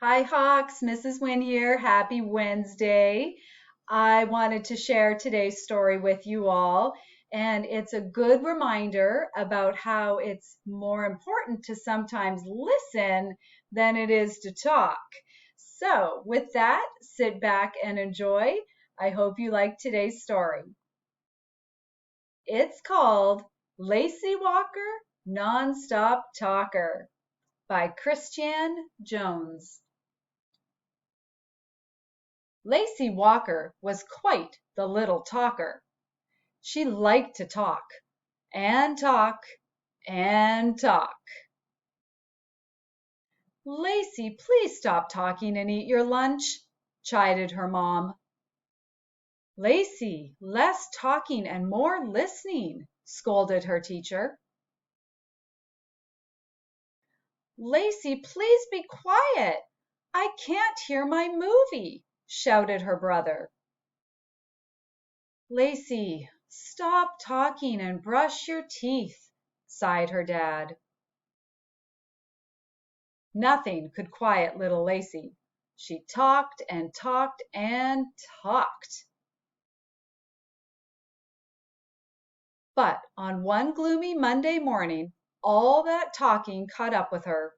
Hi, Hawks. Mrs. Wynn here. Happy Wednesday. I wanted to share today's story with you all, and it's a good reminder about how it's more important to sometimes listen than it is to talk. So, with that, sit back and enjoy. I hope you like today's story. It's called Lacey Walker, Nonstop Talker by Christiane Jones. Lacey Walker was quite the little talker. She liked to talk and talk and talk. Lacey, please stop talking and eat your lunch, chided her mom. Lacey, less talking and more listening, scolded her teacher. Lacey, please be quiet. I can't hear my movie, shouted her brother. Lacey, stop talking and brush your teeth, sighed her dad. Nothing could quiet little Lacey. She talked and talked and talked. But on one gloomy Monday morning, all that talking caught up with her.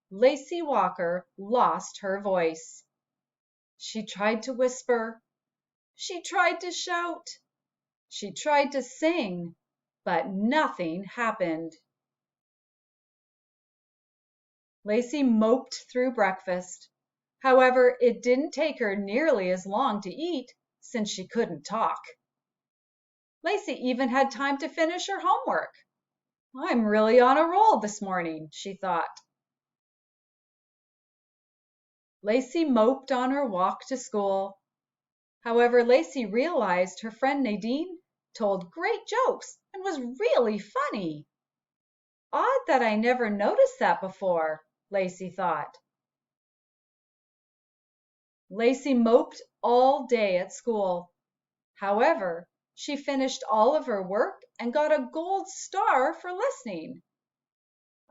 Lacey Walker lost her voice. She tried to whisper. She tried to shout. She tried to sing, but nothing happened. Lacey moped through breakfast. However, it didn't take her nearly as long to eat since she couldn't talk. Lacey even had time to finish her homework. I'm really on a roll this morning, she thought. Lacey moped on her walk to school. However, Lacey realized her friend Nadine told great jokes and was really funny. Odd that I never noticed that before, Lacey thought. Lacey moped all day at school. However, she finished all of her work and got a gold star for listening.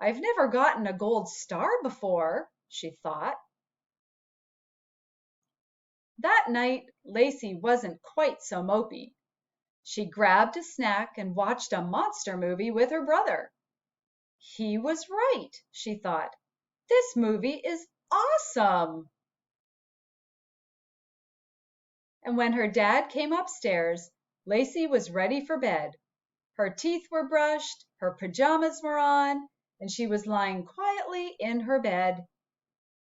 I've never gotten a gold star before, she thought. That night, Lacey wasn't quite so mopey. She grabbed a snack and watched a monster movie with her brother. He was right, she thought. This movie is awesome. And when her dad came upstairs, Lacey was ready for bed. Her teeth were brushed, her pajamas were on, and she was lying quietly in her bed.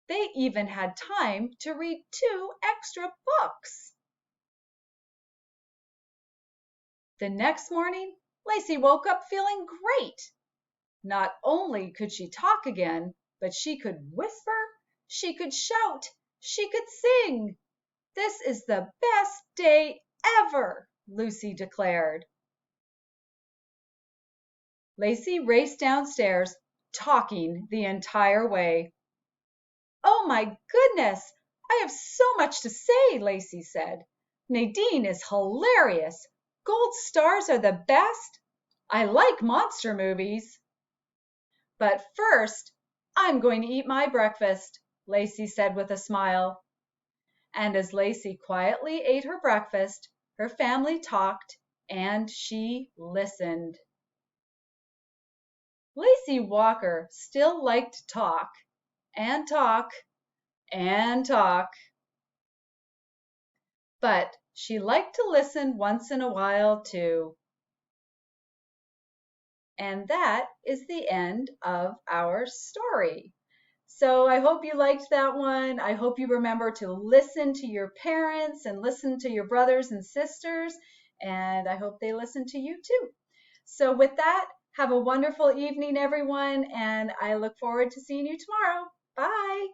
They even had time to read 2 extra books. The next morning, Lacey woke up feeling great. Not only could she talk again, but she could whisper, she could shout, she could sing. This is the best day ever, Lucy declared. Lacey raced downstairs, talking the entire way. Oh my goodness, I have so much to say, Lacey said. Nadine is hilarious. Gold stars are the best. I like monster movies. But first, I'm going to eat my breakfast, Lacey said with a smile. And as Lacey quietly ate her breakfast, her family talked and she listened. Lacey Walker still liked to talk and talk and talk. But she liked to listen once in a while too. And that is the end of our story. So I hope you liked that one. I hope you remember to listen to your parents and listen to your brothers and sisters. And I hope they listen to you too. So with that, have a wonderful evening, everyone. And I look forward to seeing you tomorrow. Bye.